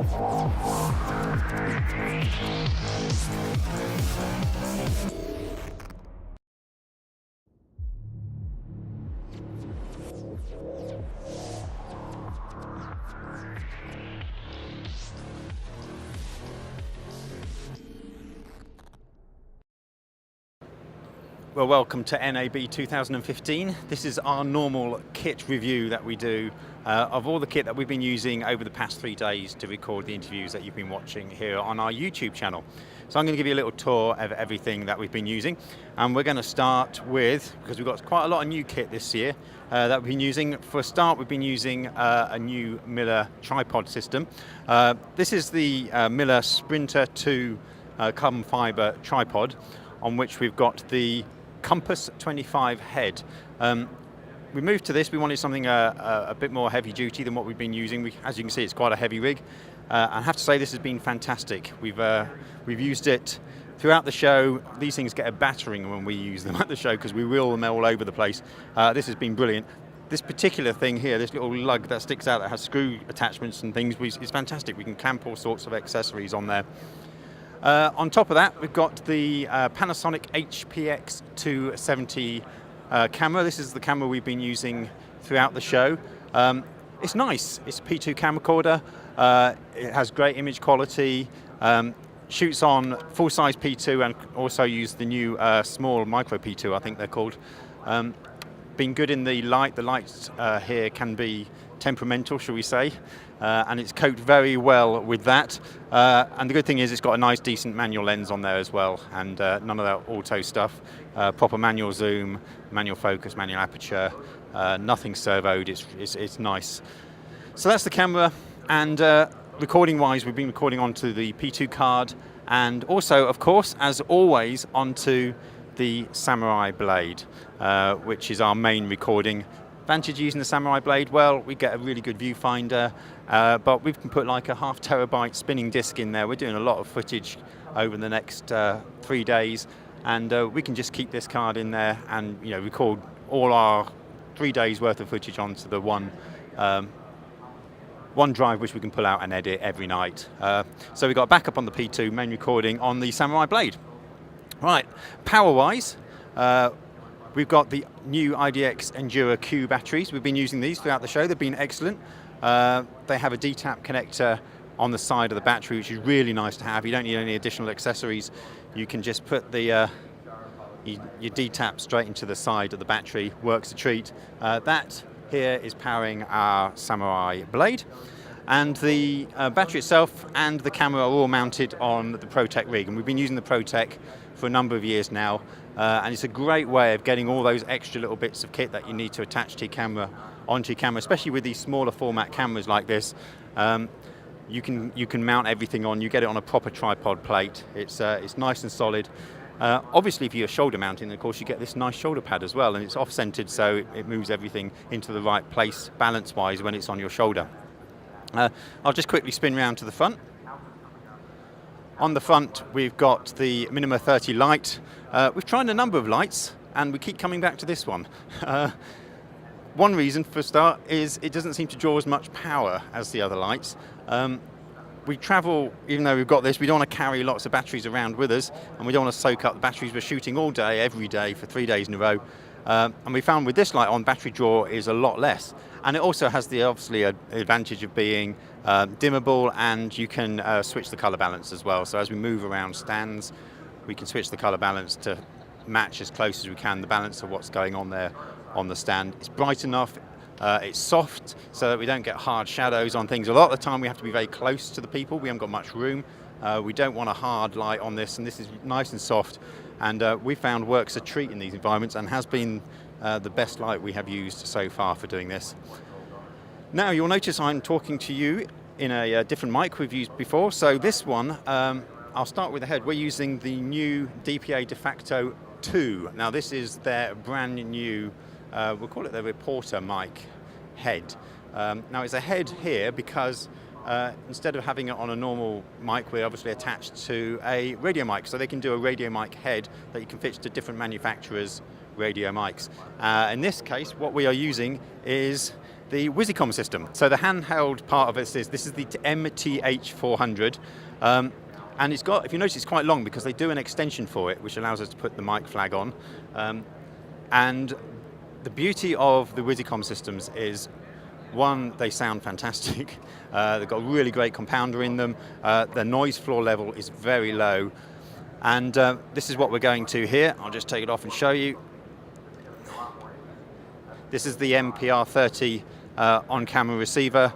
Well, welcome to NAB 2015. This is our normal kit review that we do of all the kit that we've been using over the past 3 days to record the interviews that you've been watching here on our YouTube channel. So I'm going to give you a little tour of everything that we've been using, and we're going to start with, because we've got quite a lot of new kit this year that we've been using. For a start, we've been using a new Miller tripod system. This is the Miller Sprinter 2 carbon fiber tripod, on which we've got the Compass 25 head. We moved to this. We wanted something a bit more heavy duty than what we've been using. As you can see, it's quite a heavy rig. I have to say this has been fantastic. We've used it throughout the show. These things get a battering when we use them at the show because we wheel them all over the place. This has been brilliant. This particular thing here, this little lug that sticks out that has screw attachments and things, is fantastic. We can clamp all sorts of accessories on there. On top of that, we've got the Panasonic HPX 270 camera. This is the camera we've been using throughout the show. It's nice. It's a P2 camcorder. It has great image quality. Shoots on full-size P2 and also use the new small micro P2, I think they're called. Been good in the light. The lights here can be temperamental, shall we say, and it's coped very well with that. And the good thing is it's got a nice decent manual lens on there as well, and none of that auto stuff. Proper manual zoom, manual focus, manual aperture, nothing servoed. It's nice. So that's the camera, and recording wise we've been recording onto the P2 card, and also of course as always onto the Samurai Blade, which is our main recording. Advantage using the Samurai Blade, well, we get a really good viewfinder, but we can put like a 0.5 terabyte spinning disk in there. We're doing a lot of footage over the next 3 days, and we can just keep this card in there and record all our 3 days worth of footage onto the one drive, which we can pull out and edit every night. So we've got backup on the P2, main recording on the Samurai Blade. Right, power-wise, we've got the new IDX Endura Q batteries. We've been using these throughout the show. They've been excellent. They have a DTAP connector on the side of the battery, which is really nice to have. You don't need any additional accessories. You can just put the your DTAP straight into the side of the battery. Works a treat. That here is powering our Samurai Blade. And the battery itself and the camera are all mounted on the ProTech rig. And we've been using the ProTech for a number of years now. And it's a great way of getting all those extra little bits of kit that you need to attach to your camera onto your camera, especially with these smaller format cameras like this. You can mount everything on. You get it on a proper tripod plate. It's nice and solid. Obviously, if you're shoulder mounting, of course, you get this nice shoulder pad as well, and it's off-centered, so it moves everything into the right place balance-wise when it's on your shoulder. I'll just quickly spin round to the front. On the front, we've got the Minima 30 light. We've tried a number of lights, and we keep coming back to this one. One reason, for a start, is it doesn't seem to draw as much power as the other lights. We travel, even though we've got this, we don't want to carry lots of batteries around with us, and we don't want to soak up the batteries. We're shooting all day, every day, for 3 days in a row. And we found with this light on, battery draw is a lot less. And it also has the obviously advantage of being dimmable, and you can switch the color balance as well. So as we move around stands, we can switch the color balance to match as close as we can the balance of what's going on there on the stand. It's bright enough, it's soft, so that we don't get hard shadows on things. A lot of the time we have to be very close to the people. We haven't got much room. We don't want a hard light on this, and this is nice and soft. And we found works a treat in these environments, and has been the best light we have used so far for doing this. Now you'll notice I'm talking to you in a different mic we've used before. So this one, I'll start with the head. We're using the new DPA De Facto 2. Now this is their brand new, we'll call it the reporter mic head. Now it's a head here because instead of having it on a normal mic, we're obviously attached to a radio mic, so they can do a radio mic head that you can fit to different manufacturers radio mics. In this case, what we are using is the Wizicom system. So the handheld part of this is the MTH400. And it's got, if you notice, it's quite long because they do an extension for it, which allows us to put the mic flag on. And the beauty of the Wizicom systems is, one, they sound fantastic. They've got a really great compounder in them. The noise floor level is very low. And this is what we're going to here. I'll just take it off and show you. This is the MPR30 on-camera receiver.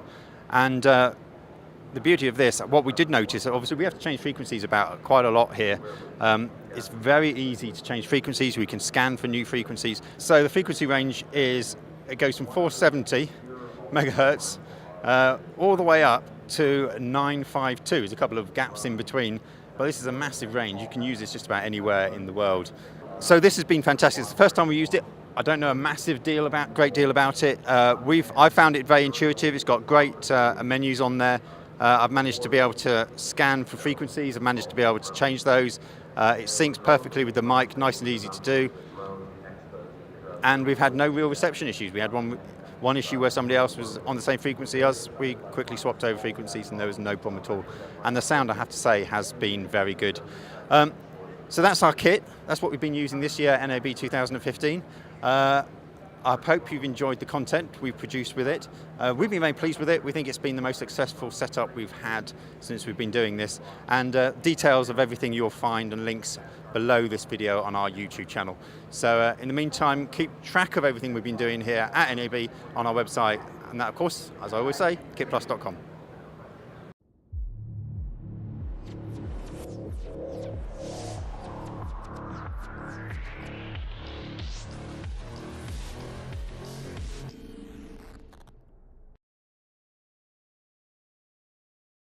And the beauty of this, what we did notice, obviously we have to change frequencies about quite a lot here. It's very easy to change frequencies. We can scan for new frequencies. So the frequency range it goes from 470 megahertz all the way up to 952. There's a couple of gaps in between, but this is a massive range. You can use this just about anywhere in the world. So this has been fantastic. It's the first time we used it. I don't know a great deal about it. I found it very intuitive. It's got great menus on there. I've managed to be able to scan for frequencies. I've managed to be able to change those. It syncs perfectly with the mic, nice and easy to do. And we've had no real reception issues. We had one issue where somebody else was on the same frequency as us. We quickly swapped over frequencies and there was no problem at all. And the sound, I have to say, has been very good. So that's our kit. That's what we've been using this year, NAB 2015. I hope you've enjoyed the content we've produced with it. We've been very pleased with it. We think it's been the most successful setup we've had since we've been doing this. And details of everything you'll find and links below this video on our YouTube channel. So in the meantime, keep track of everything we've been doing here at NAB on our website. And that, of course, as I always say, kitplus.com.